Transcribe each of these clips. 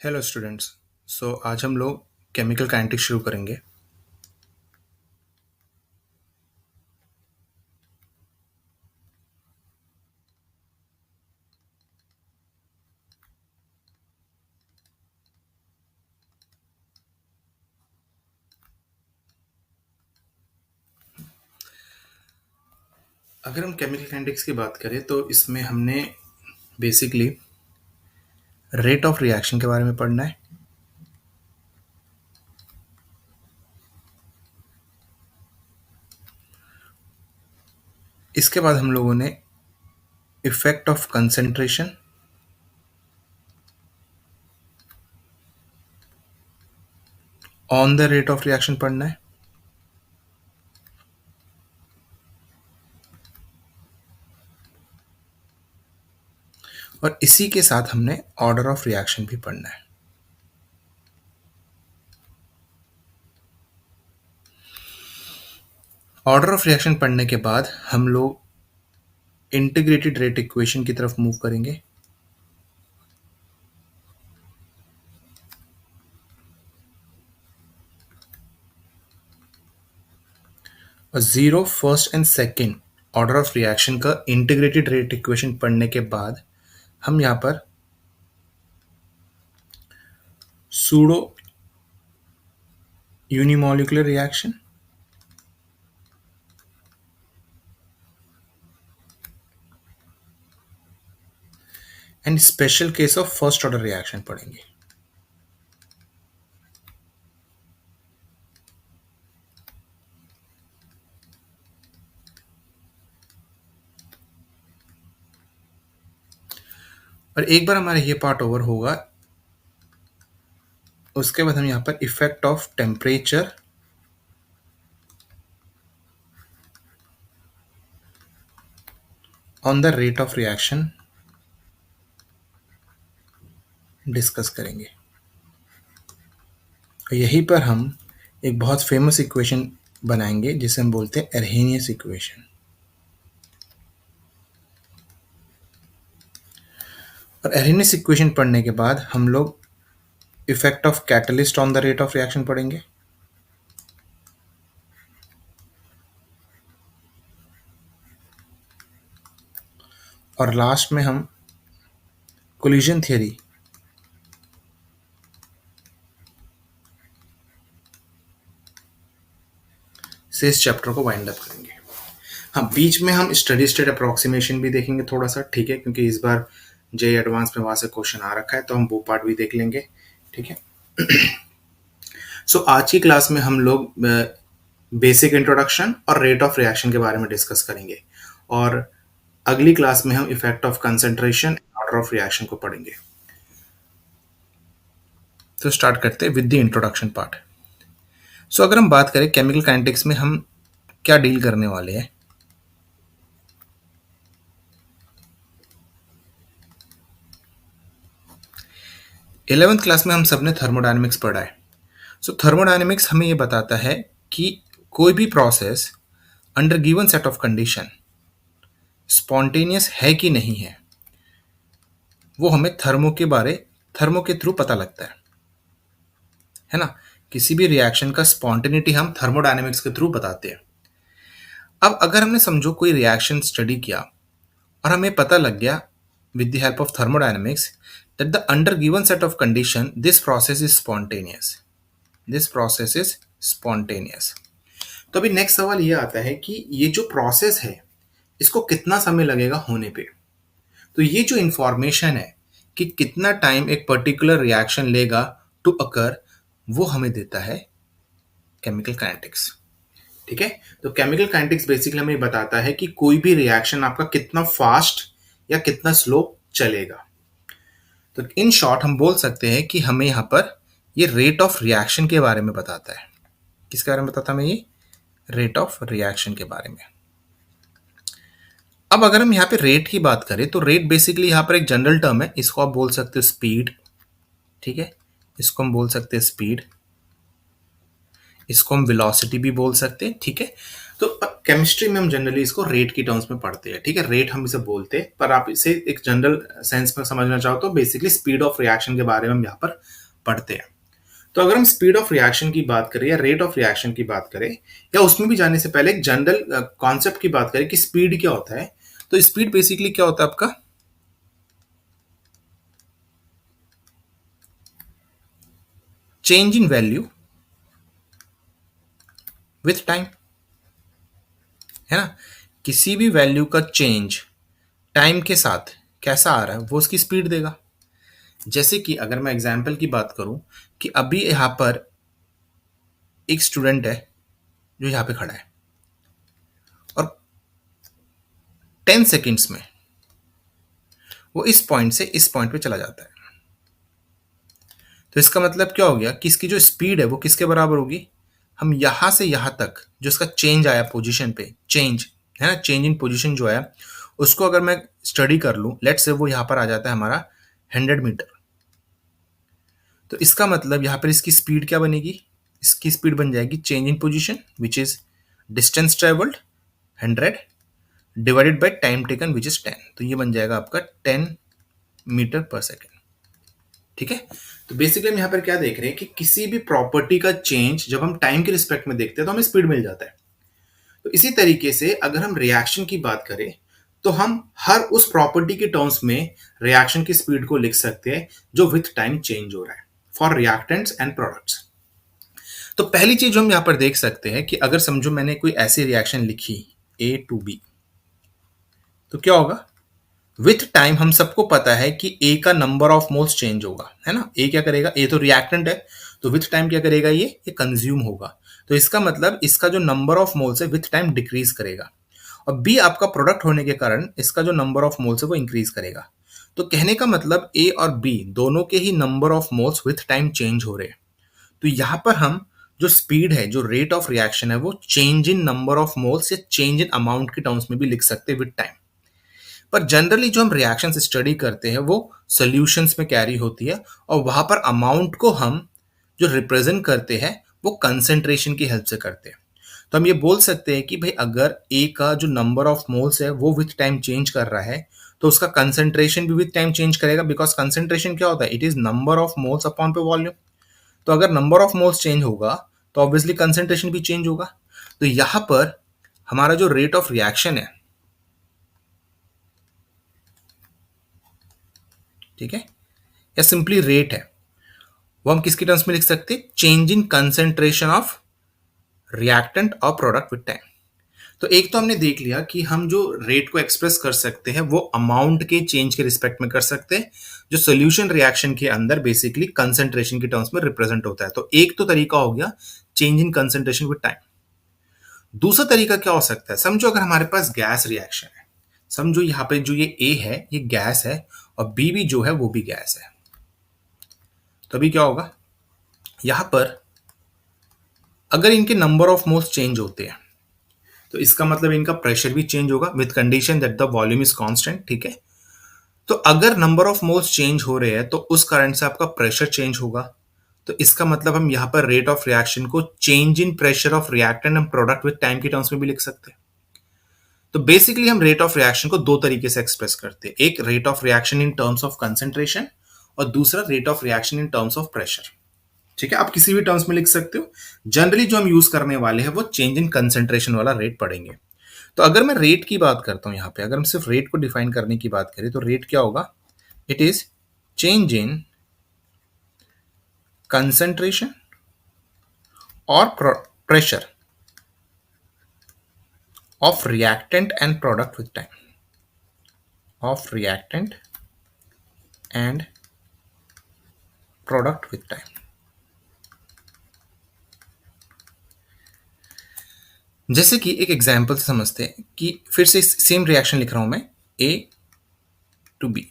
Hello students. आज हम लोग केमिकल काइनेटिक्स शुरू करेंगे। अगर हम केमिकल काइनेटिक्स की बात करें तो इसमें हमने बेसिकली रेट ऑफ रिएक्शन के बारे में पढ़ना है। इसके बाद हम लोगों ने effect of concentration on the rate of reaction पढ़ना है। और इसी के साथ हमने ऑर्डर ऑफ रिएक्शन भी पढ़ना है। ऑर्डर ऑफ रिएक्शन पढ़ने के बाद हम लोग इंटीग्रेटेड रेट इक्वेशन की तरफ मूव करेंगे। और zero first and second order of reaction का इंटीग्रेटेड रेट इक्वेशन पढ़ने के बाद हम यहाँ पर pseudo unimolecular reaction and special case of first order reaction पढ़ेंगे। और एक बार हमारा ये पार्ट ओवर होगा, उसके बाद हम यहाँ पर effect of temperature on the rate of reaction discuss करेंगे। और यहीं पर हम एक बहुत फेमस इक्वेशन बनाएंगे जिसे हम बोलते हैं एर्हेनियस इक्वेशन। और एर्हेनियस इक्वेशन पढ़ने के बाद हम लोग effect of catalyst on the rate of reaction पढ़ेंगे। और लास्ट में हम कोलिजन थियरी से इस चैप्टर को वाइंड अप करेंगे। हाँ, बीच में हम स्टडी स्टेट अप्रोक्सीमेशन भी देखेंगे थोड़ा सा, ठीक है, क्योंकि इस बार जे एडवांस में वहां से क्वेश्चन आ रखा है तो हम वो पार्ट भी देख लेंगे, ठीक है। आज की क्लास में हम लोग बेसिक इंट्रोडक्शन और रेट ऑफ रिएक्शन के बारे में डिस्कस करेंगे। और अगली क्लास में हम effect of concentration order of reaction को पढ़ेंगे। तो स्टार्ट करते हैं विद द इंट्रोडक्शन पार्ट। अगर हम बात करें केमिकल काइनेटिक्स में हम क्या डील करने वाले हैं। 11th क्लास में हम सबने थर्मोडायनेमिक्स पढ़ा है। थर्मोडायनेमिक्स हमें ये बताता है कि कोई भी process under given set of condition spontaneous है कि नहीं है, वो हमें थर्मो के थ्रू पता लगता है ना। किसी भी रिएक्शन का स्पॉन्टेनिटी हम थर्मोडायनेमिक्स के थ्रू बताते हैं। अब अगर हमने समझो कोई रिएक्शन स्टडी किया और हमें पता लग गया with the help of thermodynamics that the under given set of condition this process is spontaneous, this process is spontaneous. तो अभी नेक्स्ट सवाल ये आता है कि ये जो प्रोसेस है इसको कितना समय लगेगा होने पे। तो ये जो इंफॉर्मेशन है कि कितना टाइम एक पर्टिकुलर रिएक्शन लेगा टू अकर, वो हमें देता है केमिकल काइनेटिक्स, ठीक है। तो केमिकल काइनेटिक्स बेसिकली हमें बताता है कि कोई भी रिएक्शन आपका कितना फास्ट या कितना स्लो चलेगा। तो इन शॉर्ट हम बोल सकते हैं कि हमें यहाँ पर ये रेट ऑफ रिएक्शन के बारे में बताता है। किसके बारे में बताता है हमें ये? रेट ऑफ रिएक्शन के बारे में। अब अगर हम यहाँ पे रेट की बात करें तो रेट बेसिकली यहाँ पर एक जनरल टर्म है, इसको आप बोल सकते हो स्पीड, ठीक है, इसको हम बोल सकते हैं स्पीड। इसको हम वेलोसिटी भी बोल सकते हैं, ठीक है। तो केमिस्ट्री में हम जनरली इसको रेट की टर्म्स में पढ़ते हैं, ठीक है, रेट हम इसे बोलते हैं, पर आप इसे एक जनरल सेंस में समझना चाहो तो बेसिकली स्पीड ऑफ रिएक्शन के बारे में हम यहाँ पर पढ़ते हैं। तो अगर हम स्पीड ऑफ रिएक्शन की बात करें या रेट ऑफ रिएक्शन की बात करें या उसमें भी जाने से पहले एक जनरल कॉन्सेप्ट की बात करें कि स्पीड क्या होता है, तो स्पीड बेसिकली क्या होता है आपका, change in value with time, है ना। किसी भी वैल्यू का चेंज टाइम के साथ कैसा आ रहा है वो उसकी स्पीड देगा। जैसे कि अगर मैं एग्जाम्पल की बात करूं कि अभी यहां पर एक स्टूडेंट है जो यहां पे खड़ा है और 10 सेकेंड्स में वो इस पॉइंट से इस पॉइंट पे चला जाता है, तो इसका मतलब क्या हो गया कि इसकी जो स्पीड है वो किसके बराबर होगी, हम यहां से यहां तक जो इसका चेंज आया पोजीशन पे, चेंज है ना, चेंज इन पोजीशन जो है उसको अगर मैं स्टडी कर लूं, लेट से वो यहां पर आ जाता है हमारा 100 मीटर, तो इसका मतलब यहां पर इसकी स्पीड क्या बनेगी, इसकी स्पीड बन जाएगी change in position which is distance travelled 100 divided by time taken which is 10, तो ये बन जाएगा आपका 10 मीटर पर सेकेंड, ठीक है। तो बेसिकली हम यहाँ पर क्या देख रहे हैं कि किसी भी प्रॉपर्टी का चेंज जब हम टाइम के रिस्पेक्ट में देखते हैं तो हमें स्पीड मिल जाता है। तो इसी तरीके से अगर हम रिएक्शन की बात करें तो हम हर उस प्रॉपर्टी के टर्म्स में रिएक्शन की स्पीड को लिख सकते हैं जो विथ टाइम चेंज हो रहा है फॉर रिएक्टेंट्स एंड प्रोडक्ट्स। तो पहली चीज जो हम यहाँ पर देख सकते हैं कि अगर समझो मैंने कोई ऐसी रिएक्शन लिखी A to B, तो क्या होगा, विथ टाइम हम सबको पता है कि ए का नंबर ऑफ मोल्स चेंज होगा, है ना। ए क्या करेगा, ए तो रिएक्टेंट है, तो विथ टाइम क्या करेगा, ये कंज्यूम होगा, तो इसका मतलब इसका जो नंबर ऑफ मोल्स है विथ टाइम डिक्रीज करेगा, और बी आपका प्रोडक्ट होने के कारण इसका जो नंबर ऑफ मोल्स है वो इंक्रीज करेगा। तो कहने का मतलब ए और बी दोनों के ही number of moles with time change हो रहे हैं। तो यहां पर हम जो स्पीड है, जो रेट ऑफ रिएक्शन है, वो change in number of moles या चेंज इन अमाउंट के टर्म्स में भी लिख सकते हैं विद टाइम। पर जनरली जो हम रिएक्शंस स्टडी करते हैं वो सॉल्यूशंस में कैरी होती है, और वहां पर अमाउंट को हम जो रिप्रेजेंट करते हैं वो कंसेंट्रेशन की हेल्प से करते हैं। तो हम ये बोल सकते हैं कि भाई अगर ए का जो नंबर ऑफ मोल्स है वो विथ टाइम चेंज कर रहा है तो उसका कंसेंट्रेशन भी विथ टाइम चेंज करेगा, बिकॉज कंसेंट्रेशन क्या होता है, it is number of moles upon पे वॉल्यूम। तो अगर नंबर ऑफ मोल्स चेंज होगा तो ऑब्वियसली कंसेंट्रेशन भी चेंज होगा। तो यहां पर हमारा जो रेट ऑफ रिएक्शन है, ठीक है, या सिंपली रेट है, वो हम किसके टर्म्स में लिख सकते हैं, change in concentration of reactant और प्रोडक्ट विद टाइम। तो एक तो हमने देख लिया कि हम जो रेट को एक्सप्रेस कर सकते हैं वो अमाउंट के चेंज के रिस्पेक्ट में कर सकते हैं, जो सोल्यूशन रिएक्शन के अंदर बेसिकली कंसेंट्रेशन के टर्म्स में रिप्रेजेंट होता है। तो एक तो तरीका हो गया change in concentration with time. दूसरा तरीका क्या हो सकता है, समझो अगर हमारे पास गैस रिएक्शन है, समझो यहाँ पे जो ये ए है ये गैस है और बी भी जो है वो भी गैस है, तो अभी क्या होगा, यहां पर अगर इनके नंबर ऑफ मोल्स चेंज होते हैं तो इसका मतलब इनका प्रेशर भी चेंज होगा with condition that the volume is constant, ठीक है। तो अगर नंबर ऑफ मोल्स चेंज हो रहे हैं तो उस कारण से आपका प्रेशर चेंज होगा, तो इसका मतलब हम यहाँ पर रेट ऑफ रिएक्शन को change in pressure of reactant and product with time के टर्म्स में भी लिख सकते हैं। तो बेसिकली हम रेट ऑफ रिएक्शन को दो तरीके से एक्सप्रेस करते हैं, एक rate of reaction in terms of concentration और दूसरा rate of reaction in terms of pressure, ठीक है। आप किसी भी टर्म्स में लिख सकते हो, जनरली जो हम यूज करने वाले हैं वो चेंज इन कंसेंट्रेशन वाला रेट पढ़ेंगे। तो अगर मैं रेट की बात करता हूं, यहां पे अगर हम सिर्फ रेट को डिफाइन करने की बात करें तो रेट क्या होगा, it is change in concentration और pressure of reactant and product with time, of reactant and product with time. जैसे कि एक एग्जांपल से समझते हैं कि फिर से सेम रिएक्शन लिख रहा हूं मैं, A to B।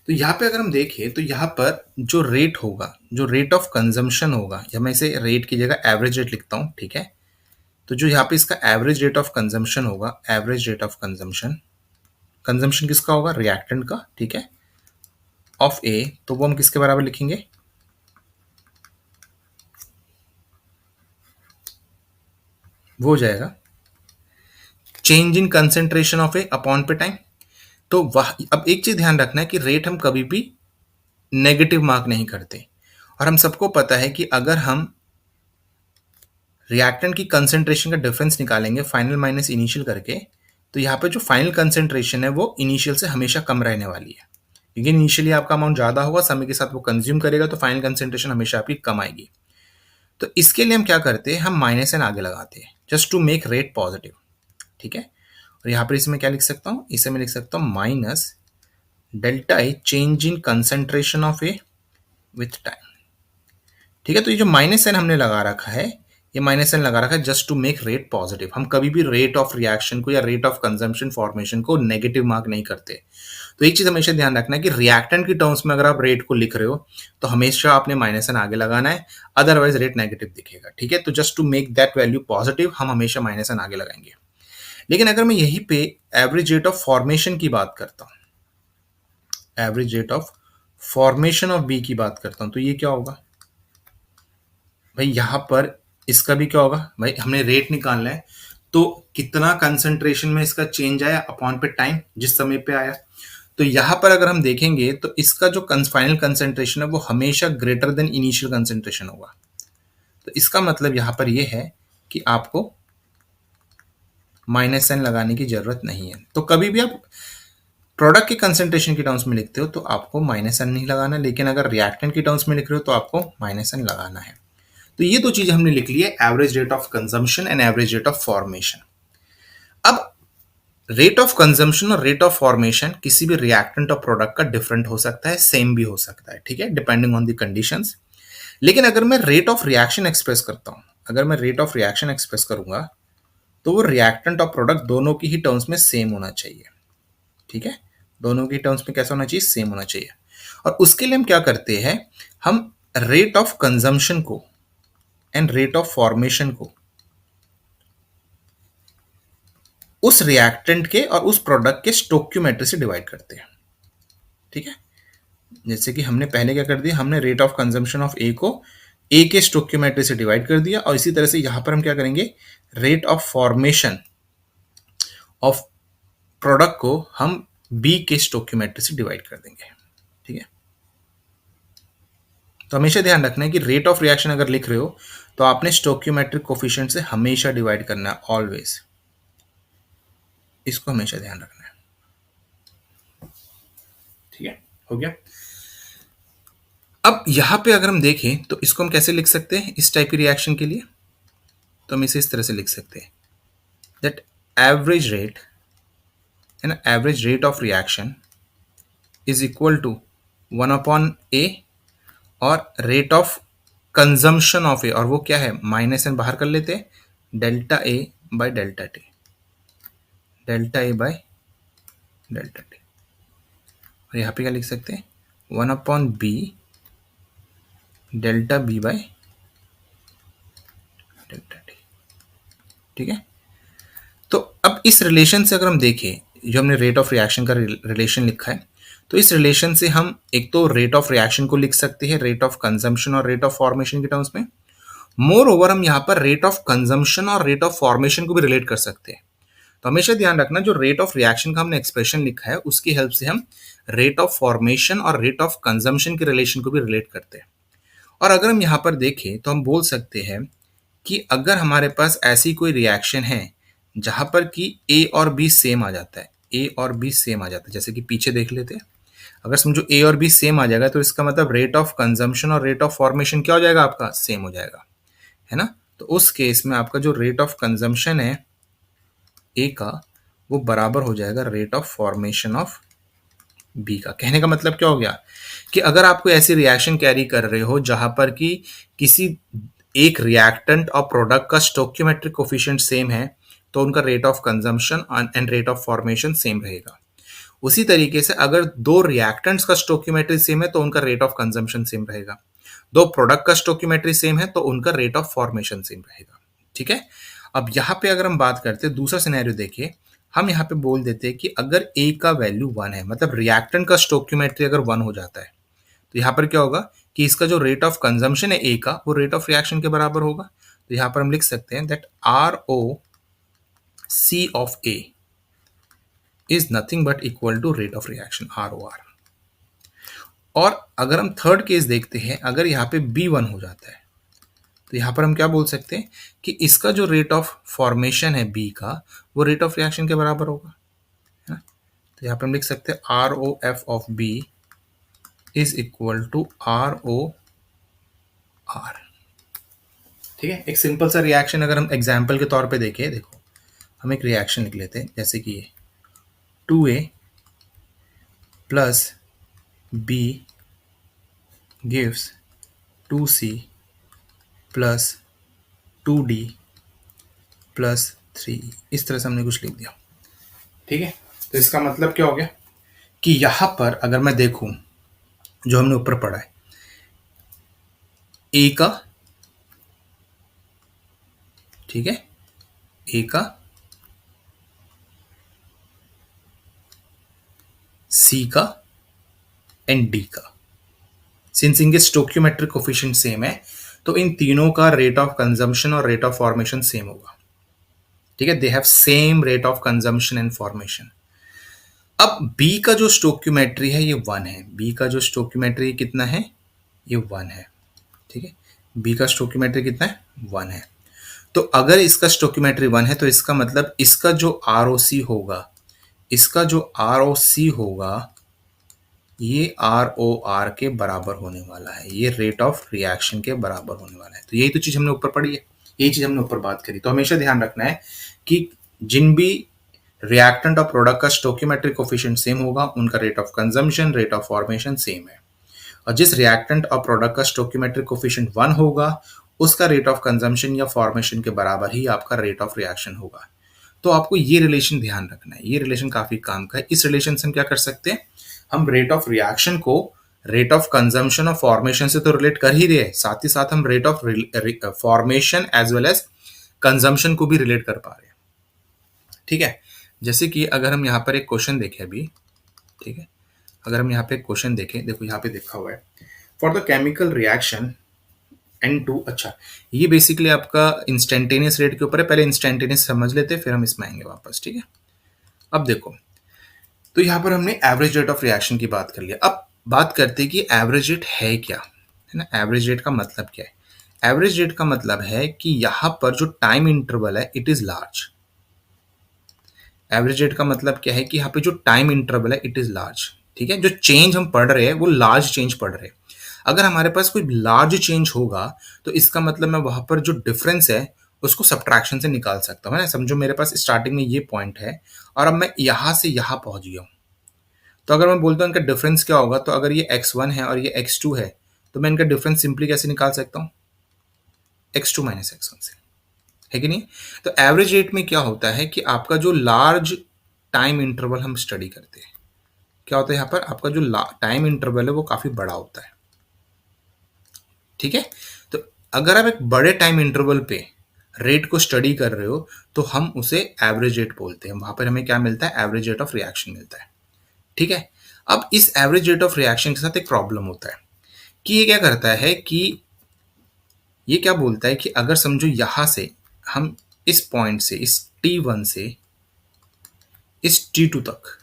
तो यहाँ पे अगर हम देखें तो यहाँ पर जो रेट होगा, जो रेट ऑफ कंजम्पशन होगा, या मैं इसे रेट की जगह एवरेज रेट लिखता हूँ, ठीक है। तो जो यहाँ पे इसका एवरेज रेट ऑफ कंजम्पशन होगा, average rate of consumption, consumption किसका होगा, रिएक्टेंट का, ठीक है, ऑफ ए, तो वो हम किसके बराबर लिखेंगे, वो हो जाएगा change in concentration of A upon पे टाइम। तो वह अब एक चीज ध्यान रखना है कि रेट हम कभी भी नेगेटिव मार्क नहीं करते, और हम सबको पता है कि अगर हम रिएक्टेंट की कंसेंट्रेशन का डिफरेंस निकालेंगे फाइनल माइनस इनिशियल करके, तो यहाँ पे जो फाइनल कंसेंट्रेशन है वो इनिशियल से हमेशा कम रहने वाली है, क्योंकि इनिशियली आपका अमाउंट ज़्यादा होगा, समय के साथ वो कंज्यूम करेगा, तो फाइनल कंसेंट्रेशन हमेशा आपकी कम आएगी। तो इसके लिए हम क्या करते हैं, हम माइनस एन आगे लगाते हैं just to make rate positive. ठीक है, और यहाँ पर इसमें क्या लिख सकता हूँ, इसे मैं लिख सकता हूँ minus delta A change in concentration of A with time. ठीक है, तो ये जो माइनस एन हमने लगा रखा है, ये माइनस एन लगा रखा है just to make rate positive. हम कभी भी रेट ऑफ रिएक्शन को या रेट ऑफ कंजम्पशन फॉर्मेशन को नेगेटिव मार्क नहीं करते। तो एक चीज हमेशा ध्यान रखना है कि रिएक्टेंट की टर्म्स में अगर आप रेट को लिख रहे हो तो हमेशा आपने माइनस एन आगे लगाना है, अदरवाइज रेट नेगेटिव दिखेगा। ठीक है, तो just to make that value positive हम हमेशा माइनस एन आगे लगाएंगे। लेकिन अगर मैं यहीं पे एवरेज रेट ऑफ फॉर्मेशन की बात करता हूँ, average rate of formation of B की बात करता हूँ, तो ये क्या होगा भाई, यहां पर इसका भी क्या होगा भाई, हमने रेट निकालना है, तो कितना कंसंट्रेशन में इसका चेंज आया अपॉन पे टाइम जिस समय पे आया। तो यहां पर अगर हम देखेंगे तो इसका जो फाइनल कंसंट्रेशन है वो हमेशा ग्रेटर देन इनिशियल कंसंट्रेशन होगा। तो इसका मतलब यहां पर यह है कि आपको माइनस साइन लगाने की जरूरत नहीं है। तो कभी भी आप प्रोडक्ट के कंसंट्रेशन की टर्म्स में लिखते हो तो आपको माइनस साइन नहीं लगाना, लेकिन अगर रिएक्टेंट की टर्म्स में लिख रहे हो तो आपको माइनस साइन लगाना है। तो ये दो चीजें हमने लिख ली है, average rate of consumption and average rate of formation. अब रेट ऑफ कंजम्पशन और रेट ऑफ फॉर्मेशन किसी भी रिएक्टेंट और प्रोडक्ट का डिफरेंट हो सकता है, सेम भी हो सकता है। ठीक है, डिपेंडिंग ऑन द कंडीशंस। लेकिन अगर मैं रेट ऑफ रिएक्शन एक्सप्रेस करता हूं, अगर मैं रेट ऑफ रिएक्शन एक्सप्रेस करूंगा तो वो रिएक्टेंट और प्रोडक्ट दोनों की ही टर्म्स में सेम होना चाहिए। ठीक है, दोनों की टर्म्स में कैसा होना चाहिए, सेम होना चाहिए। और उसके लिए हम क्या करते हैं, हम रेट ऑफ कंजम्पशन को एंड रेट ऑफ फॉर्मेशन को उस रिएक्टेंट के और उस प्रोडक्ट के स्टोक्योमेट्री से डिवाइड करते हैं। ठीक है, जैसे कि हमने पहले क्या कर दिया, हमने रेट ऑफ कंजम्पशन ऑफ ए को ए के स्टोक्योमेट्री से डिवाइड कर दिया, और इसी तरह से यहां पर हम क्या करेंगे, rate of formation of product को हम बी के स्टोक्योमेट्री से डिवाइड कर देंगे। ठीक है, तो हमेशा ध्यान रखना है कि रेट ऑफ रिएक्शन अगर लिख रहे हो तो आपने स्टोक्योमेट्रिक कोफिशिएंट से हमेशा डिवाइड करना है, ऑलवेज। इसको हमेशा ध्यान रखना है। ठीक है, हो गया। अब यहां पे अगर हम देखें तो इसको हम कैसे लिख सकते हैं, इस टाइप की रिएक्शन के लिए तो हम इसे इस तरह से लिख सकते हैं दैट एवरेज रेट है ना, average rate of reaction is equal to 1/a और rate of consumption of A, और वो क्या है, माइनस एन बाहर कर लेते हैं, delta A by delta t, delta A by delta t. और यहाँ पे क्या लिख सकते हैं, 1/b delta B by delta t. ठीक है, तो अब इस रिलेशन से अगर हम देखें, जो हमने रेट ऑफ रिएक्शन का रिलेशन लिखा है, तो इस रिलेशन से हम एक तो रेट ऑफ रिएक्शन को लिख सकते हैं रेट ऑफ कंजम्पशन और रेट ऑफ फॉर्मेशन के टर्म्स में। मोर ओवर हम यहाँ पर रेट ऑफ कंजम्पशन और रेट ऑफ फॉर्मेशन को भी रिलेट कर सकते हैं। तो हमेशा ध्यान रखना, जो रेट ऑफ रिएक्शन का हमने एक्सप्रेशन लिखा है उसकी हेल्प से हम रेट ऑफ फॉर्मेशन और रेट ऑफ कंजम्पशन के रिलेशन को भी रिलेट करते हैं। और अगर हम यहाँ पर देखें तो हम बोल सकते हैं कि अगर हमारे पास ऐसी कोई रिएक्शन है जहां पर कि ए और बी सेम आ जाता है, ए और बी सेम आ जाता है, जैसे कि पीछे देख लेते हैं, अगर समझो ए और बी सेम आ जाएगा तो इसका मतलब रेट ऑफ कंजम्पशन और रेट ऑफ फॉर्मेशन क्या हो जाएगा, आपका सेम हो जाएगा, है ना। तो उस केस में आपका जो रेट ऑफ कंजम्पशन है ए का वो बराबर हो जाएगा rate of formation of B का। कहने का मतलब क्या हो गया कि अगर आप कोई ऐसी रिएक्शन कैरी कर रहे हो जहां पर कि किसी एक रिएक्टेंट और प्रोडक्ट का स्टोक्योमेट्रिक कोफिशिएंट सेम है तो उनका rate of consumption and rate of formation same रहेगा। उसी तरीके से अगर दो रिएक्टेंट्स का स्टोक्योमेट्री सेम है तो उनका रेट ऑफ कंजम्पशन सेम रहेगा, दो प्रोडक्ट का स्टोक्योमेट्री सेम है तो उनका रेट ऑफ फॉर्मेशन सेम रहेगा। ठीक है, अब यहाँ पे अगर हम बात करते हैं दूसरा सिनेरियो, देखिए हम यहाँ पे बोल देते हैं कि अगर ए का वैल्यू 1 है, मतलब रिएक्टेंट का स्टोक्योमेट्री अगर 1 हो जाता है तो यहाँ पर क्या होगा कि इसका जो रेट ऑफ कंजम्पशन है ए का वो रेट ऑफ रिएक्शन के बराबर होगा। तो यहां पर हम लिख सकते हैं that RO C of A is nothing but equal to rate of reaction ROR। और अगर हम थर्ड केस देखते हैं, अगर यहाँ पे B1 हो जाता है तो यहाँ पर हम क्या बोल सकते हैं कि इसका जो रेट ऑफ फॉर्मेशन है B का, वो रेट ऑफ रिएक्शन के बराबर होगा, है ना। तो यहाँ पर हम लिख सकते हैं ROF of B is equal to ROR। ठीक है, एक सिंपल सा रिएक्शन अगर हम एग्जाम्पल के तौर पे देखें, देखो हम एक रिएक्शन लिख लेते हैं जैसे कि ये 2A plus B gives 2C plus 2D plus 3, इस तरह से हमने कुछ लिख दिया। ठीक है, तो इसका मतलब क्या हो गया कि यहां पर अगर मैं देखूं जो हमने ऊपर पढ़ा है, ए का, ठीक है, ए का, सी का एंड डी का, सिंस इनके स्टोक्योमेट्रिक कोफिशिएंट सेम है तो इन तीनों का रेट ऑफ कंजम्पशन और रेट ऑफ फॉर्मेशन सेम होगा। ठीक है, they have same rate of consumption and formation. अब B का जो स्टोक्योमेट्री है ये 1 है, B का जो स्टोक्योमेट्री कितना है, ये 1 है। ठीक है, B का स्टोक्योमेट्री कितना है, 1 है। तो अगर इसका स्टोक्योमेट्री 1 है तो इसका मतलब इसका जो ROC होगा, इसका जो ROC होगा ये ROR के बराबर होने वाला है, ये रेट ऑफ रिएक्शन के बराबर होने वाला है। तो यही तो चीज हमने ऊपर पढ़ी है, यही चीज हमने ऊपर बात करी। तो हमेशा ध्यान रखना है कि जिन भी रिएक्टेंट और प्रोडक्ट का स्टोक्योमेट्रिक कोफिशिएंट सेम होगा, उनका rate of consumption, rate of formation same है। और जिस रिएक्टेंट और प्रोडक्ट का स्टोक्योमेट्रिक कोफिशिएंट 1 होगा, उसका रेट ऑफ कंजम्पशन या फॉर्मेशन के बराबर ही आपका रेट ऑफ रिएक्शन होगा। तो आपको ये रिलेशन ध्यान रखना है, ये रिलेशन काफी काम का है। इस रिलेशन से हम क्या कर सकते हैं, हम रेट ऑफ रिएक्शन को रेट ऑफ कंजम्पशन और फॉर्मेशन से तो रिलेट कर ही रहे हैं, साथ ही साथ हम rate of formation as well as consumption को भी रिलेट कर पा रहे हैं। ठीक है, जैसे कि अगर हम यहाँ पर एक क्वेश्चन देखें अभी, ठीक है, अगर हम यहाँ पे एक क्वेश्चन देखें, देखो यहाँ पे लिखा हुआ है for the chemical reaction N2। अच्छा, ये बेसिकली आपका इंस्टेंटेनियस रेट के ऊपर है, पहले इंस्टेंटेनियस समझ लेते हैं फिर हम इसमें आएंगे वापस। ठीक है, अब देखो, तो यहाँ पर हमने एवरेज रेट ऑफ रिएक्शन की बात कर लिया। अब बात करते हैं कि एवरेज रेट है क्या, है ना। एवरेज रेट का मतलब क्या है, एवरेज रेट का मतलब है कि यहाँ पर जो टाइम इंटरवल है it is large. Average rate का मतलब क्या है कि यहाँ पे जो टाइम इंटरवल है इट इज लार्ज। ठीक है, जो चेंज हम पढ़ रहे हैं वो लार्ज चेंज पढ़ रहे हैं। अगर हमारे पास कोई लार्ज चेंज होगा तो इसका मतलब मैं वहां पर जो डिफरेंस है उसको सब्ट्रैक्शन से निकाल सकता हूँ, है ना। समझो मेरे पास स्टार्टिंग में ये पॉइंट है और अब मैं यहां से यहां पहुंच गया हूं, तो अगर मैं बोलता हूँ इनका डिफरेंस क्या होगा, तो अगर ये x1 है और ये x2 है तो मैं इनका डिफरेंस सिंपली कैसे निकाल सकता हूँ, x2 माइनस x1 से, है कि नहीं। तो एवरेज रेट में क्या होता है कि आपका जो लार्ज टाइम इंटरवल हम स्टडी करते हैं, क्या होता है यहाँ पर आपका जो टाइम इंटरवल है वो काफी बड़ा होता है। ठीक है, तो अगर आप एक बड़े टाइम इंटरवल पे रेट को स्टडी कर रहे हो तो हम उसे एवरेज रेट बोलते हैं, वहां पर हमें क्या मिलता है, एवरेज रेट ऑफ रिएक्शन मिलता है। ठीक है, अब इस एवरेज रेट ऑफ रिएक्शन के साथ एक प्रॉब्लम होता है कि ये क्या करता है कि ये क्या बोलता है कि अगर समझो यहां से हम इस पॉइंट से, इस T1 से इस T2 तक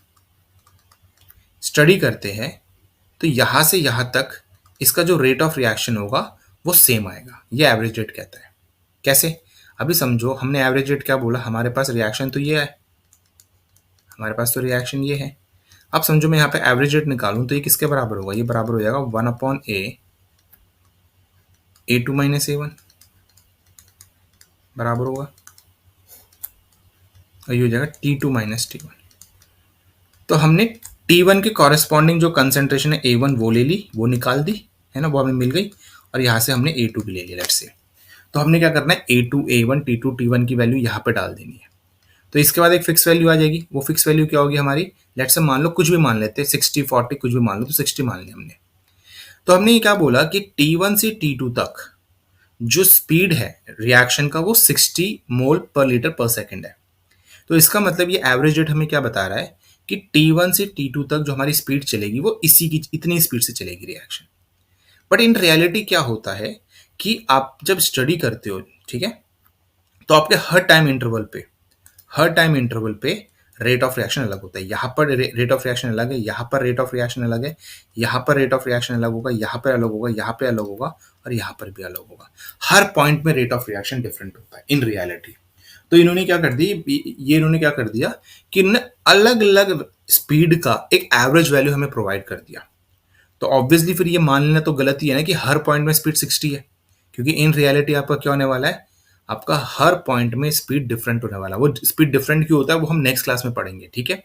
स्टडी करते हैं तो यहां से यहां तक इसका जो रेट ऑफ रिएक्शन होगा वो सेम आएगा, ये एवरेज रेट कहता है। कैसे, अभी समझो हमने एवरेज रेट क्या बोला, हमारे पास रिएक्शन तो ये है, हमारे पास तो रिएक्शन ये है। अब समझो मैं यहाँ पे एवरेज रेट निकालूं तो ये किसके बराबर होगा, ये बराबर हो जाएगा 1/A A2 माइनस A1 बराबर होगा, और ये हो जाएगा T2 माइनस T1। तो हमने T1 के कॉरेस्पॉन्डिंग जो कंसेंट्रेशन है A1 वो ले ली, वो निकाल दी, है ना, वो हमें मिल गई, और यहाँ से हमने A2 भी ले लिया लेट्स से। तो हमने क्या करना है, A2 A1 T2 T1 की वैल्यू यहाँ पे डाल देनी है। तो इसके बाद एक फिक्स वैल्यू आ जाएगी, वो फिक्स वैल्यू क्या होगी हमारी, लेट्स से मान लो कुछ भी मान लेते हैं, 60 40 कुछ भी मान लो, तो 60 मान लिया हमने। तो हमने ये क्या बोला कि T1 से T2 तक जो स्पीड है रिएक्शन का वो 60 मोल पर लीटर पर सेकेंड है। तो इसका मतलब ये एवरेज रेट हमें क्या बता रहा है कि T1 से T2 तक जो हमारी स्पीड चलेगी वो इतनी स्पीड से चलेगी रिएक्शन। बट इन रियलिटी क्या होता है कि आप जब स्टडी करते हो ठीक है। तो आपके हर टाइम इंटरवल पे रेट ऑफ रिएक्शन अलग होता है। यहाँ पर रेट ऑफ रिएक्शन अलग है, यहाँ पर रेट ऑफ रिएक्शन अलग है, यहाँ पर रेट ऑफ रिएक्शन अलग होगा, यहाँ पर अलग होगा, यहाँ पे अलग होगा और यहाँ पर भी अलग होगा। हर पॉइंट में रेट ऑफ रिएक्शन डिफरेंट होता है इन रियलिटी। तो इन्होंने क्या कर दी, ये इन्होंने क्या कर दिया कि इन्होंने अलग अलग स्पीड का एक एवरेज वैल्यू हमें प्रोवाइड कर दिया। तो ऑब्वियसली फिर ये मान लेना तो गलत ही है ना कि हर पॉइंट में स्पीड 60 है, क्योंकि इन रियलिटी आपका क्या होने वाला है, आपका हर पॉइंट में स्पीड डिफरेंट होने वाला है। वो स्पीड डिफरेंट क्यों होता है वो हम नेक्स्ट क्लास में पढ़ेंगे, ठीक है।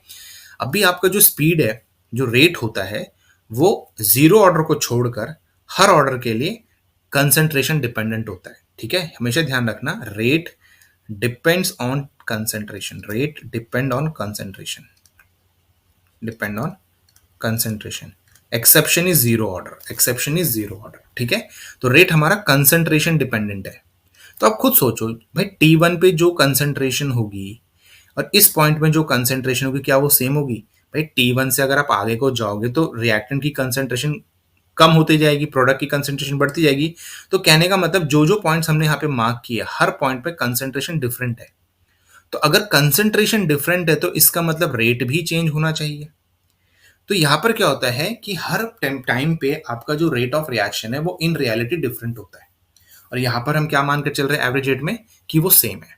अभी आपका जो स्पीड है, जो रेट होता है, वो जीरो ऑर्डर को छोड़कर हर ऑर्डर के लिए कंसंट्रेशन डिपेंडेंट होता है, ठीक है। हमेशा ध्यान रखना, rate depends on concentration, rate depend on concentration. Exception is zero order, ठीक है। तो रेट हमारा कंसंट्रेशन डिपेंडेंट है। तो आप खुद सोचो भाई, T1 पे जो कंसंट्रेशन होगी और इस पॉइंट में जो कंसंट्रेशन होगी, क्या वो सेम होगी? भाई T1 से अगर आप आगे को जाओगे तो रिएक्टेंट की कंसंट्रेशन कम होती जाएगी, प्रोडक्ट की कंसंट्रेशन बढ़ती जाएगी। तो कहने का मतलब जो जो पॉइंट्स हमने यहाँ पे मार्क किए, हर पॉइंट पे कंसंट्रेशन डिफरेंट है। तो अगर कंसंट्रेशन डिफरेंट है तो इसका मतलब रेट भी चेंज होना चाहिए। तो यहाँ पर क्या होता है कि हर टाइम पे आपका जो रेट ऑफ रिएक्शन है वो इन रियलिटी डिफरेंट होता है, और यहाँ पर हम क्या मानकर चल रहे हैं एवरेज रेट में कि वो सेम है।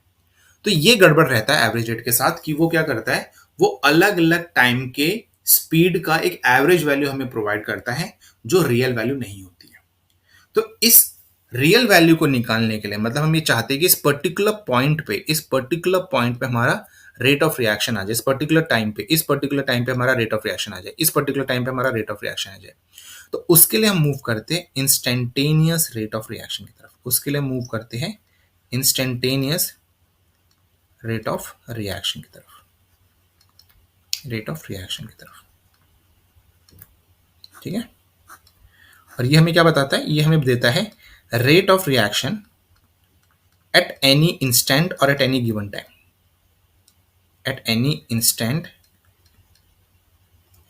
तो ये गड़बड़ रहता है एवरेज रेट के साथ कि वो क्या करता है, वो अलग अलग टाइम के स्पीड का एक एवरेज वैल्यू हमें प्रोवाइड करता है जो रियल वैल्यू नहीं होती है। तो इस रियल वैल्यू को निकालने के लिए मतलब हम ये चाहते हैं कि इस पर्टिकुलर पॉइंट पे हमारा रेट ऑफ रिएक्शन आ जाए, इस पर्टिकुलर टाइम पे हमारा रेट ऑफ रिएक्शन आ जाए, इस पर्टिकुलर टाइम पे हमारा रेट ऑफ रिएक्शन आ जाए। तो उसके लिए हम मूव करते हैं इंस्टेंटेनियस रेट ऑफ रिएक्शन की तरफ, इंस्टेंटेनियस रेट ऑफ रिएक्शन की तरफ, ठीक है। और ये हमें क्या बताता है, ये हमें देता है rate of reaction at any instant और at any given time, at any instant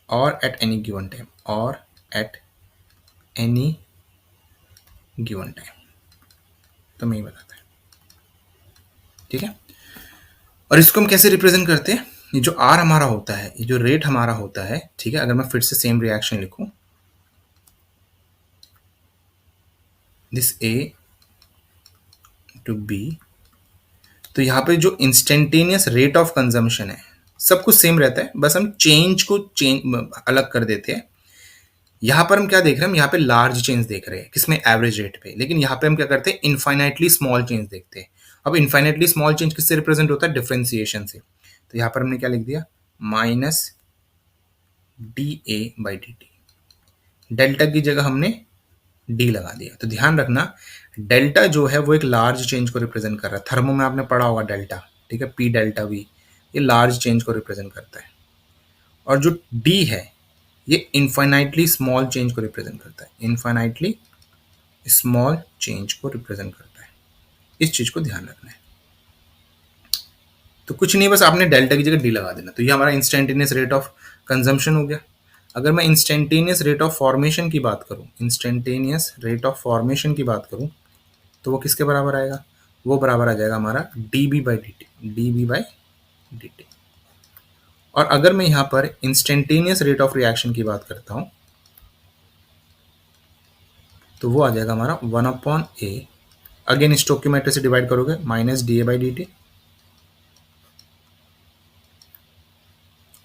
और एट एनी गिवन टाइम, तो मैं ये बताता है, ठीक है। और इसको हम कैसे रिप्रेजेंट करते हैं, ये जो आर हमारा होता है, ये जो रेट हमारा होता है, ठीक है। अगर मैं फिर से सेम रिएक्शन लिखूं, दिस ए टू बी, तो यहाँ पे जो इंस्टेंटेनियस रेट ऑफ कंजम्पशन है सब कुछ सेम रहता है, बस हम अलग कर देते हैं। यहाँ पर हम क्या देख रहे हैं, हम यहाँ पे लार्ज चेंज देख रहे हैं किसमें, एवरेज रेट पे, लेकिन यहाँ पे हम क्या करते हैं, इनफाइनाइटली स्मॉल चेंज देखते हैं। अब इनफाइनाइटली स्मॉल चेंज किससे रिप्रेजेंट होता है, डिफरेंशिएशन से। तो यहाँ पर हमने क्या लिख दिया, माइनस dA/dt, डेल्टा की जगह हमने डी लगा दिया। तो ध्यान रखना, डेल्टा जो है वो एक लार्ज चेंज को रिप्रेजेंट कर रहा है। थर्मो में आपने पढ़ा होगा डेल्टा, ठीक है, पी डेल्टा वी, ये लार्ज चेंज को रिप्रेजेंट करता है। और जो डी है ये इनफाइनाइटली स्मॉल चेंज को रिप्रेजेंट करता है, इस चीज को ध्यान रखना है। तो कुछ नहीं, बस आपने डेल्टा की जगह डी लगा देना। तो ये हमारा इंस्टेंटेनियस रेट ऑफ कंजम्पशन हो गया। अगर मैं इंस्टेंटेनियस रेट ऑफ फॉर्मेशन की बात करूं, तो वो किसके बराबर आएगा, वो बराबर आ जाएगा हमारा dB/dt। और अगर मैं यहाँ पर इंस्टेंटेनियस रेट ऑफ रिएक्शन की बात करता हूँ तो वो आ जाएगा हमारा 1/A, अगेन स्टोकियोमेट्री से डिवाइड करोगे, माइनस dA/dt,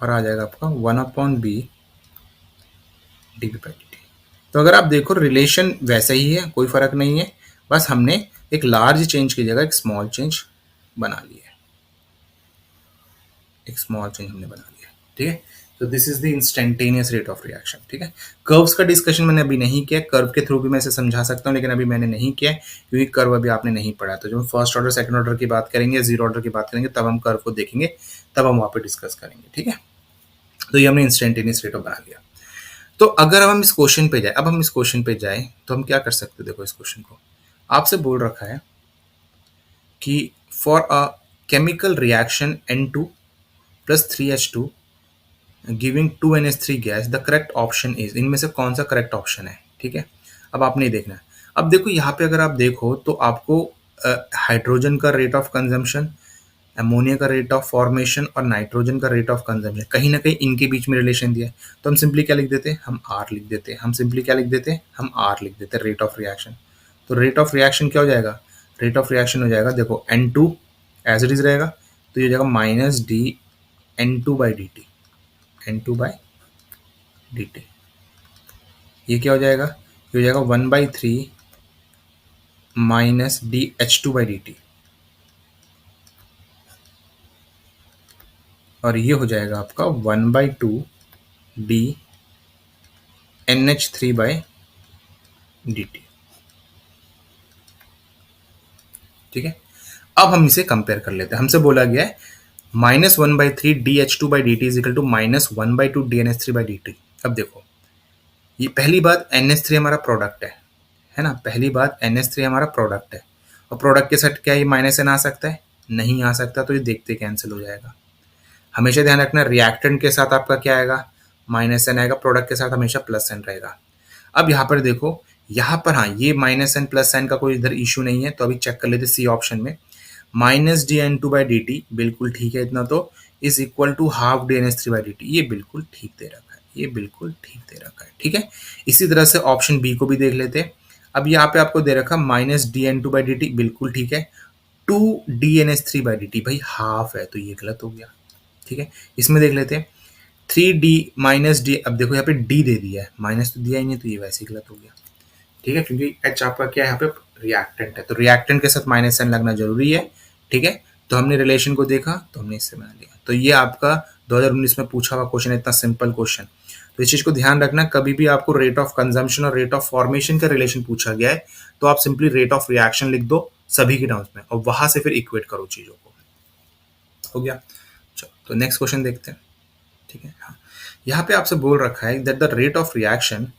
और आ जाएगा आपका 1/B dB/dt। तो अगर आप देखो रिलेशन वैसा ही है, कोई फर्क नहीं है, बस हमने एक लार्ज चेंज की जगह एक स्मॉल चेंज बना लिया है, ठीक है। तो this is the instantaneous rate of reaction, ठीक है। कर्व्स का डिस्कशन मैंने अभी नहीं किया, कर्व के थ्रू भी मैं इसे समझा सकता हूँ, लेकिन अभी मैंने नहीं किया क्योंकि कर्व अभी आपने नहीं पढ़ा। तो जब फर्स्ट ऑर्डर सेकंड ऑर्डर की बात करेंगे, जीरो ऑर्डर की बात करेंगे, तब हम कर्व को देखेंगे, तब हम वहाँ पे डिस्कस करेंगे, ठीक है। तो ये हमने इंस्टेंटेनियस रेट ऑफ बना लिया। तो अगर हम इस क्वेश्चन पे जाए, तो हम क्या कर सकते हैं, देखो इस क्वेश्चन को आपसे बोल रखा है कि for a chemical reaction N2 + 3H2 giving 2NH3 gas, the correct option is, इनमें से कौन सा करेक्ट ऑप्शन है, ठीक है। अब आपने देखना है, अब देखो यहाँ पे अगर आप देखो तो आपको हाइड्रोजन का रेट ऑफ कंजम्पशन, अमोनिया का रेट ऑफ फॉर्मेशन और नाइट्रोजन का रेट ऑफ कंजम्पशन, कहीं ना कहीं इनके बीच में रिलेशन दिया है। तो हम सिंपली क्या लिख देते हैं, हम आर लिख देते हैं, हम सिंपली क्या लिख देते हैं, हम आर लिख देते हैं, रेट ऑफ रिएक्शन। तो रेट ऑफ रिएक्शन क्या हो जाएगा, रेट ऑफ रिएक्शन हो जाएगा, देखो N two as it is रहेगा, तो ये हो जाएगा minus d N two by d t, N two by d t. ये क्या हो जाएगा, ये हो जाएगा 1/3 minus d H two by d t, और ये हो जाएगा आपका 1/2 d N H three by d T. ठीक है, अब हम इसे कंपेयर कर लेते हैं। हमसे बोला गया है -1/3 d H two by d t is equal to -1/2 d N H three by d t. अब देखो, ये पहली बात एन एच थ्री हमारा प्रोडक्ट है ना, पहली बात एन एच थ्री हमारा प्रोडक्ट है, और प्रोडक्ट के साथ क्या ये माइनस एन आ सकता है, नहीं आ सकता, तो ये देखते कैंसिल हो जाएगा। हमेशा ध्यान रखना, रिएक्टेंट के साथ आपका क्या आएगा, माइनस एन आएगा, प्रोडक्ट के साथ हमेशा प्लस एन रहेगा। अब यहाँ पर देखो, यहाँ पर हाँ ये माइनस एन प्लस एन का कोई इधर इशू नहीं है, तो अभी चेक कर लेते सी ऑप्शन में, minus d N two by d t बिल्कुल ठीक है, इतना तो is equal to half d N S three by d t, ये बिल्कुल ठीक दे रखा है, ये बिल्कुल ठीक दे रखा है। ठीक है, इसी तरह से ऑप्शन बी को भी देख लेते हैं। अब यहाँ पे आपको दे रखा minus d N two by d t, बिल्कुल ठीक है, two d N S three by d t, भाई हाफ है, तो ये गलत हो गया। ठीक है, इसमें देख लेते हैं 3d माइनस डी, अब देखो यहाँ पे d दे दिया है, माइनस तो दिया ही नहीं, तो ये वैसे ही गलत हो गया। ठीक है, क्योंकि h आपका क्या है यहाँ पे रिएक्टेंट है, तो रिएक्टेंट के साथ माइनस एन लगना जरूरी है। ठीक है, तो हमने रिलेशन को देखा, तो हमने इससे बना लिया। तो ये आपका 2019 में पूछा हुआ क्वेश्चन है, इतना सिंपल क्वेश्चन। तो इस चीज को ध्यान रखना, कभी भी आपको रेट ऑफ कंजम्पशन और रेट ऑफ फॉर्मेशन का रिलेशन पूछा गया है, तो आप सिंपली रेट ऑफ रिएक्शन लिख दो सभी के टर्म्स में, और वहां से फिर इक्वेट करो चीजों को। हो गया, चलो तो नेक्स्ट क्वेश्चन देखते हैं। ठीक है, हाँ, यहाँ पे आपसे बोल रखा है that the rate of reaction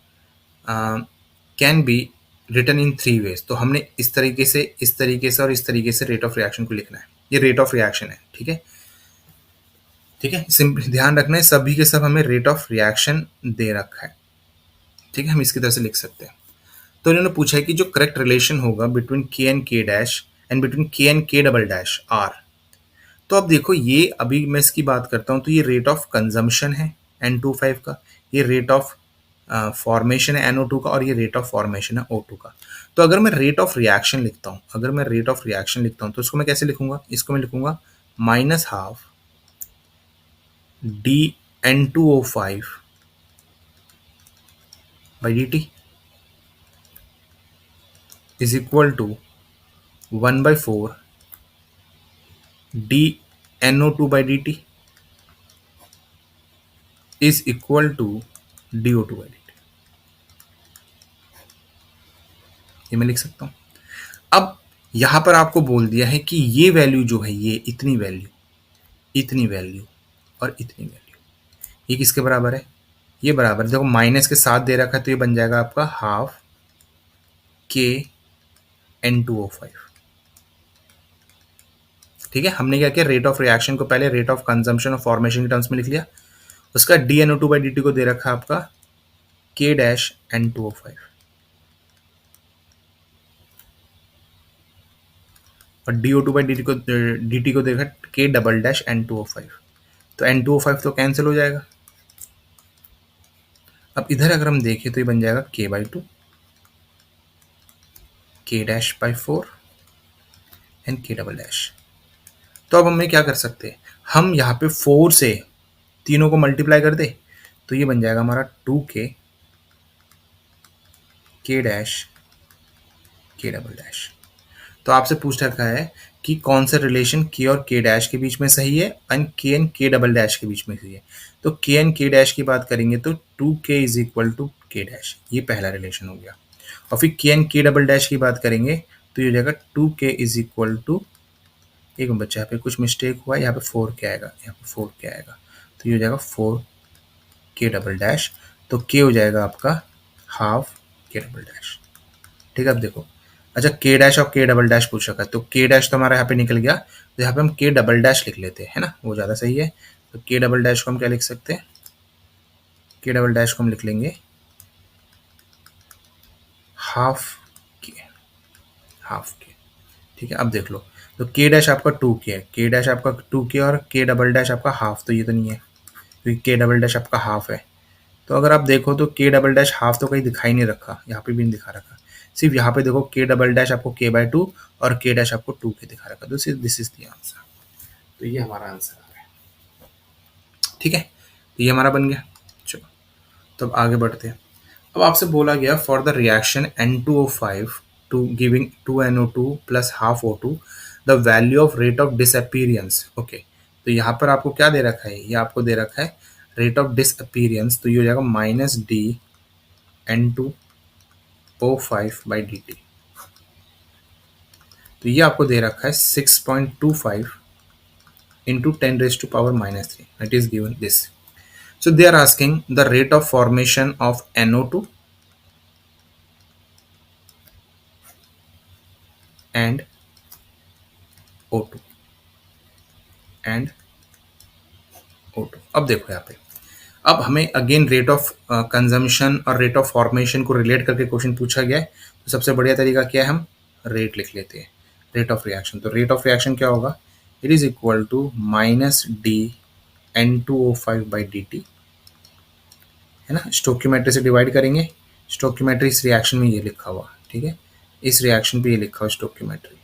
can be written in 3 ways. तो हमने इस तरीके से, इस तरीके से और इस तरीके से रेट ऑफ रिएक्शन को लिखना है। ये रेट ऑफ रिएक्शन है। ठीक है, ठीक है, सिंपल ध्यान रखना है, सभी के सब हमें रेट ऑफ रिएक्शन दे रखा है। ठीक है, हम इसकी तरह से लिख सकते हैं। तो इन्होंने पूछा है कि जो करेक्ट रिलेशन होगा बिटवीन के एंड के डैश एंड बिटवीन के एंड के डबल डैश आर। तो अब देखो, ये अभी मैं इसकी बात करता हूँ, तो ये रेट ऑफ कंजम्पशन है N25 का, ये रेट ऑफ फॉर्मेशन है NO2 का, और ये रेट ऑफ फॉर्मेशन है O2 का। तो अगर मैं रेट ऑफ रिएक्शन लिखता हूँ, अगर मैं रेट ऑफ रिएक्शन लिखता हूँ, तो इसको मैं कैसे लिखूंगा, इसको मैं लिखूंगा minus half d N2O5 by d t is equal to 1/4 d NO2 by d t is equal to DO2 by d t. ये मैं लिख सकता हूँ। अब यहां पर आपको बोल दिया है कि ये वैल्यू जो है, ये इतनी वैल्यू, इतनी वैल्यू और इतनी वैल्यू, ये किसके बराबर है, ये बराबर, देखो माइनस के साथ दे रखा है, तो ये बन जाएगा आपका हाफ के N2O5। ठीक है, हमने क्या किया, रेट ऑफ रिएक्शन को पहले रेट ऑफ कंजम्पशन और फॉर्मेशन के टर्म्स में लिख लिया, उसका DNO2 बाई डी को दे रखा है आपका K डैश N2O5, और DO2 बाई डी को देखा K डबल डैश N2O5। तो N2O5 तो कैंसिल हो जाएगा। अब इधर अगर हम देखें, तो ये बन जाएगा K/2, K dash by 4 and K double dash. तो अब हमें क्या कर सकते हैं, हम यहाँ पे 4 से तीनों को मल्टीप्लाई कर दे, तो ये बन जाएगा हमारा 2K K dash K double dash. तो आपसे पूछ रखा है कि कौन सा रिलेशन K और K डैश के बीच में सही है and K and K double dash के बीच में सही है। तो K एंड K डैश की बात करेंगे, तो 2K is equal to K dash, ये पहला रिलेशन हो गया। और फिर K and K double dash की बात करेंगे, तो ये हो जाएगा 2K इज इक्वल टू, एक मिनट बच्चा, यहाँ पे कुछ मिस्टेक हुआ है, यहाँ पे 4K आएगा, यहाँ पे 4K आएगा, तो ये हो जाएगा 4K डबल डैश। तो K हो जाएगा आपका हाफ K डबल डैश। ठीक है, अब देखो, अच्छा K डैश और K डबल डैश पूछ रखा है, तो K डैश तो हमारा यहाँ पे निकल गया, तो यहाँ पे हम K डबल डैश लिख लेते हैं, है ना, वो ज़्यादा सही है। तो K डबल डैश को हम क्या लिख सकते हैं, K डबल डैश को हम लिख लेंगे हाफ K, हाफ K। ठीक है, अब देख लो, तो के डैश आपका 2k है, के डैश आपका 2k और के डबल डैश आपका हाफ, तो ये तो नहीं है क्योंकि के डबल डैश आपका हाफ है। तो अगर आप देखो तो के डबल डैश हाफ तो कहीं दिखाई नहीं रखा, यहाँ पे भी नहीं दिखा रखा, सिर्फ यहाँ पे देखो के डबल डैश आपको k/2 और के डैश आपको 2k दिखा रखा, तो दिस इज द आंसर। तो ये हमारा आंसर आ रहा है। ठीक है, तो ये हमारा बन गया। चलो, तो अब आगे बढ़ते हैं। अब आपसे बोला गया for the reaction N2O5 to giving 2NO2 plus half O2 the value of rate of disappearance. Okay, तो यहाँ पर आपको क्या दे रखा है, ये आपको दे रखा है रेट ऑफ डिसअपीयरेंस, तो ये हो जाएगा -dN2O5/dt। तो ये आपको दे रखा है 6.25 into 10⁻⁻³ it is given this. So they are asking the rate of formation of NO2 and O2 and O2। अब देखो यहाँ पे, अब हमें अगेन रेट ऑफ कंजम्पशन और रेट ऑफ फॉर्मेशन को रिलेट करके क्वेश्चन पूछा गया है। तो सबसे बढ़िया तरीका क्या है, हम रेट लिख लेते हैं, रेट ऑफ रिएक्शन। तो रेट ऑफ रिएक्शन क्या होगा, it is equal to -dN2O5/dt, है ना, स्टोक्योमेट्री से डिवाइड करेंगे, स्टोक्योमेट्री इस रिएक्शन में ये लिखा हुआ, ठीक है, इस रिएक्शन पे ये लिखा हुआ स्टोक्योमेट्री,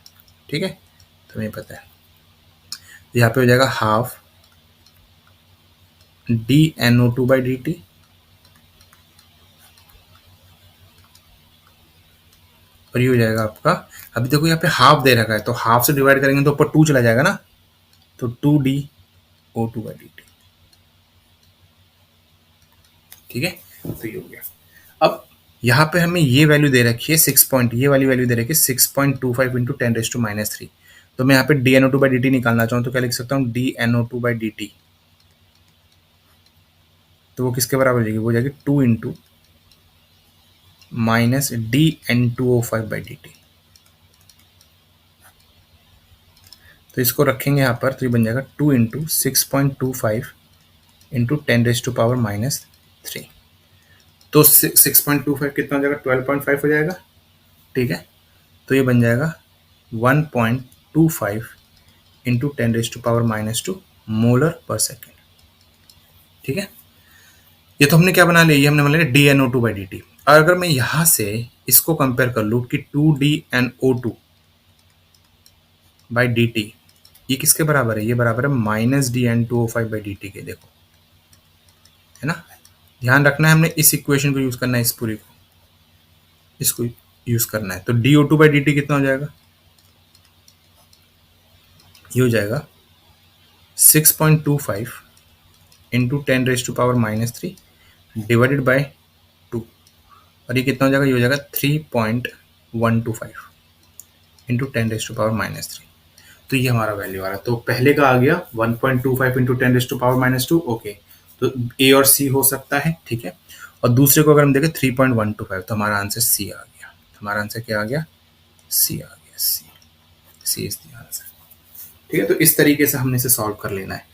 ठीक है, तो हमें पता है। तो यहाँ पे हो जाएगा हाफ dNO2/dt और ये हो जाएगा आपका, अभी देखो यहाँ पे हाफ दे रखा है, तो हाफ से डिवाइड करेंगे तो ऊपर 2 चला जाएगा ना, तो 2dO2/dt। ठीक है, तो ये हो गया। अब यहाँ पे हमें ये वैल्यू दे रखी है 6 पॉइंट, ये वाली वैल्यू दे रखी है 6.25 इंटू 10⁻⁻3। तो मैं यहाँ पे dNO2/dt निकालना चाहूँ तो क्या लिख सकता हूँ, dNO2/dt, तो वो किसके बराबर हो जाएगी, वो हो जाएगी 2 इंटू -dN2O5/dt। तो इसको रखेंगे यहाँ पर, तो ये बन जाएगा 2 इंटू 6.25 इंटू 10⁻⁻3। तो 6.25 कितना हो जाएगा, 12.5 हो जाएगा, ठीक है, तो ये बन जाएगा 1.25 इंटू 10⁻⁻2 मोलर पर सेकेंड। ठीक है, ये तो हमने क्या बना लिया, ये हमने बना लिया dNO2/dt। और अगर मैं यहां से इसको कंपेयर कर लूँ कि 2dNO2/dt ये किसके बराबर है, ये बराबर है -dN2O5/dt के। देखो, है ना, ध्यान रखना है, हमने इस इक्वेशन को यूज करना है, इस पूरी को, इसको यूज करना है। तो dO2/dt कितना हो जाएगा, ये हो जाएगा 6.25 इंटू 10⁻⁻3 डिवाइडेड बाय 2, और ये कितना हो जाएगा, ये हो जाएगा 3.125 इंटू 10⁻⁻3। तो ये हमारा वैल्यू आ रहा है। तो पहले का आ गया 1.25 इंटू 10⁻⁻2, ओके, तो ए और सी हो सकता है, ठीक है, और दूसरे को अगर हम देखें 3.125, तो हमारा आंसर सी आ गया। हमारा आंसर क्या आ गया, सी आ गया, सी इज द आंसर। ठीक है, तो इस तरीके से हमने इसे सॉल्व कर लेना है।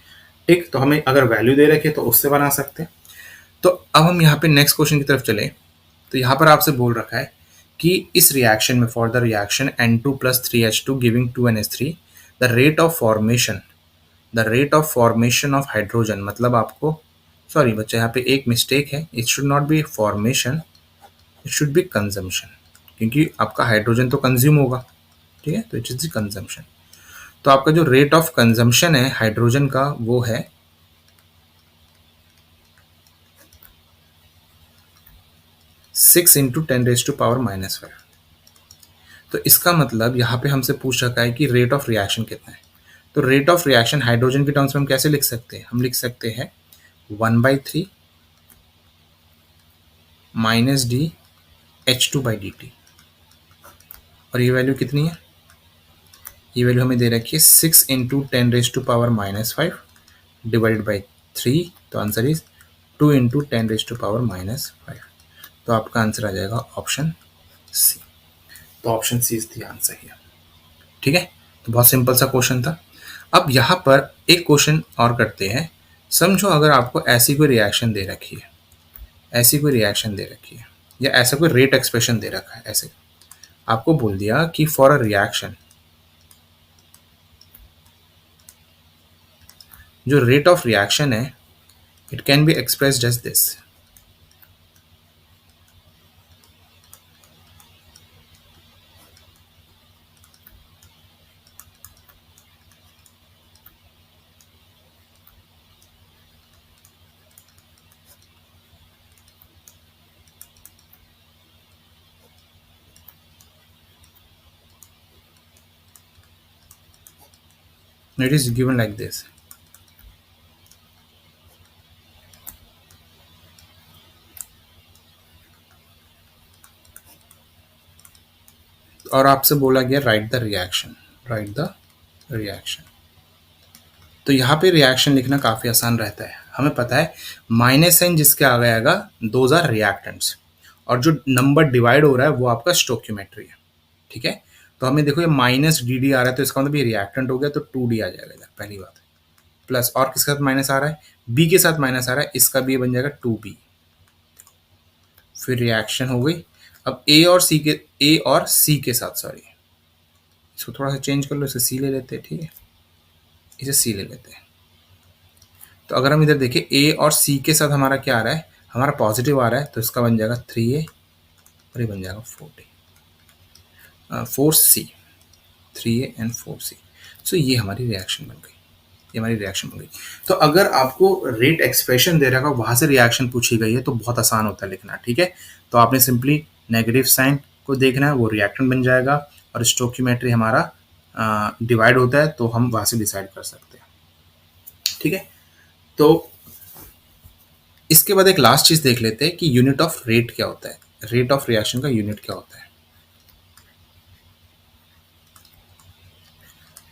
ठीक, तो हमें अगर वैल्यू दे रखे तो उससे बना सकते हैं। तो अब हम यहाँ पे नेक्स्ट क्वेश्चन की तरफ चले। तो यहाँ पर आपसे बोल रखा है कि इस रिएक्शन में for the reaction N2 + 3H2 giving 2NH3 the rate of formation of hydrogen, मतलब आपको, सॉरी बच्चा, यहाँ पे एक मिस्टेक है, it should not be formation, it should be consumption, क्योंकि आपका हाइड्रोजन तो कंज्यूम होगा, ठीक है, तो इट इज द कंजम्पशन। तो आपका जो रेट ऑफ कंजम्पशन है हाइड्रोजन का वो है 6 इंटू 10⁻⁻5। तो इसका मतलब यहाँ पे हमसे पूछ रखा है कि रेट ऑफ रिएक्शन कितना है। तो रेट ऑफ रिएक्शन हाइड्रोजन के टर्म्स में हम कैसे लिख सकते हैं, हम लिख सकते हैं 1/3 -dH2/dt, और ये वैल्यू कितनी है, ये वैल्यू हमें दे रखी है 6 इंटू 10⁻⁻5 डिवाइडेड बाई 3, तो आंसर इज 2 इंटू 10⁻⁻5। तो आपका आंसर आ जाएगा ऑप्शन सी। तो option C is the answer here. ठीक है, तो बहुत सिंपल सा क्वेश्चन था। अब यहाँ पर एक क्वेश्चन और करते हैं। समझो अगर आपको ऐसी कोई रिएक्शन दे रखी है, ऐसी कोई रिएक्शन दे रखी है, या ऐसा कोई रेट एक्सप्रेशन दे रखा है, ऐसे आपको बोल दिया कि फॉर अ रिएक्शन जो रेट ऑफ रिएक्शन है it can be expressed as this. It is given like this. और आपसे बोला गया right the reaction. Right the reaction. तो यहाँ पे रिएक्शन लिखना काफ़ी आसान रहता है. हमें पता है माइनस साइन जिसके आगे आएगा दोज आर रिएक्टेंट्स, और जो नंबर डिवाइड हो रहा है वो आपका स्टोक्योमेट्री है. ठीक है. तो हमें देखो ये माइनस डी डी आ रहा है तो इसका मतलब ये रिएक्टेंट हो गया तो 2D आ जाएगा इधर, पहली बात. प्लस और किसके साथ माइनस आ रहा है, बी के साथ माइनस आ रहा है, इसका भी बन जाएगा 2B. फिर रिएक्शन हो गई. अब ए और सी के साथ, सॉरी इसको थोड़ा सा चेंज कर लो, इसे सी ले लेते हैं. ठीक है, इसे सी ले लेते हैं. तो अगर हम इधर देखें ए और सी के साथ हमारा क्या आ रहा है, हमारा पॉजिटिव आ रहा है तो इसका बन जाएगा 3A और ये बन जाएगा 4C. 3A and 4C. सो ये हमारी रिएक्शन बन गई. ये हमारी रिएक्शन बन गई. तो अगर आपको रेट एक्सप्रेशन दे रखा वहां से रिएक्शन पूछी गई है तो बहुत आसान होता है लिखना. ठीक है. तो आपने सिंपली नेगेटिव साइन को देखना है, वो रिएक्टेंट बन जाएगा, और स्टोक्योमेट्री हमारा डिवाइड होता है तो हम वहां से डिसाइड कर सकते हैं. ठीक है. तो इसके बाद एक लास्ट चीज देख लेते हैं कि यूनिट ऑफ रेट क्या होता है. रेट ऑफ रिएक्शन का यूनिट क्या होता है.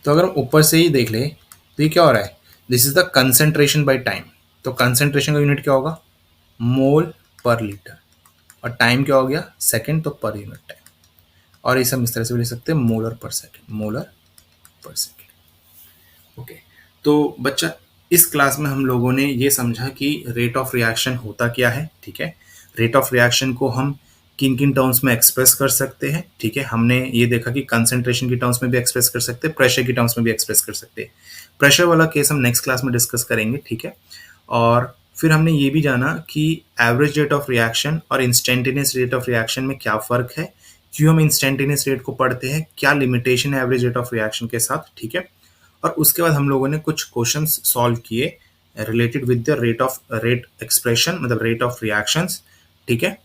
तो अगर हम ऊपर से ही देख ले तो ये क्या हो रहा है, this is the concentration by time. तो कंसेंट्रेशन का यूनिट क्या होगा, मोल पर लीटर, और टाइम क्या हो गया, सेकंड, तो पर यूनिट टाइम. और इसे हम इस तरह से भी लिख सकते हैं मोलर पर सेकंड. मोलर पर सेकंड. ओके. तो बच्चा इस क्लास में हम लोगों ने ये समझा कि रेट ऑफ रिएक्शन होता क्या है. ठीक है. रेट ऑफ रिएक्शन को हम किन किन टर्म्स में एक्सप्रेस कर सकते हैं. ठीक है. हमने ये देखा कि कंसंट्रेशन की टर्म्स में भी एक्सप्रेस कर सकते हैं, प्रेशर की टर्म्स में भी एक्सप्रेस कर सकते हैं. प्रेशर वाला केस हम नेक्स्ट क्लास में डिस्कस करेंगे. ठीक है. और फिर हमने ये भी जाना कि एवरेज रेट ऑफ रिएक्शन और इंस्टेंटेनियस रेट ऑफ रिएक्शन में क्या फ़र्क है, क्यों हम इंस्टेंटेनियस रेट को पढ़ते हैं, क्या लिमिटेशन है एवरेज रेट ऑफ रिएक्शन के साथ. ठीक है. और उसके बाद हम लोगों ने कुछ क्वेश्चंस सॉल्व किए related with the rate expression, मतलब रेट ऑफ रिएक्शंस. ठीक है.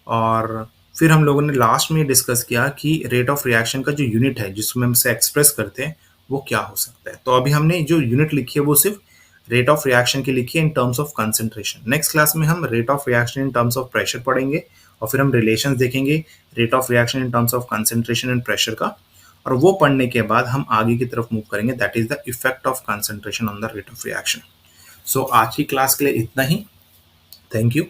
और फिर हम लोगों ने लास्ट में डिस्कस किया कि रेट ऑफ रिएक्शन का जो यूनिट है जिसमें हम इसे एक्सप्रेस करते हैं वो क्या हो सकता है. तो अभी हमने जो यूनिट लिखी है वो सिर्फ रेट ऑफ रिएक्शन की लिखी है in terms of concentration. Next class में हम rate of reaction in terms of pressure पढ़ेंगे, और फिर हम रिलेशंस देखेंगे rate of reaction in terms of concentration and pressure का. और वो पढ़ने के बाद हम आगे की तरफ मूव करेंगे, that is the effect of concentration on the rate of reaction. So आज की क्लास के लिए इतना ही. Thank you.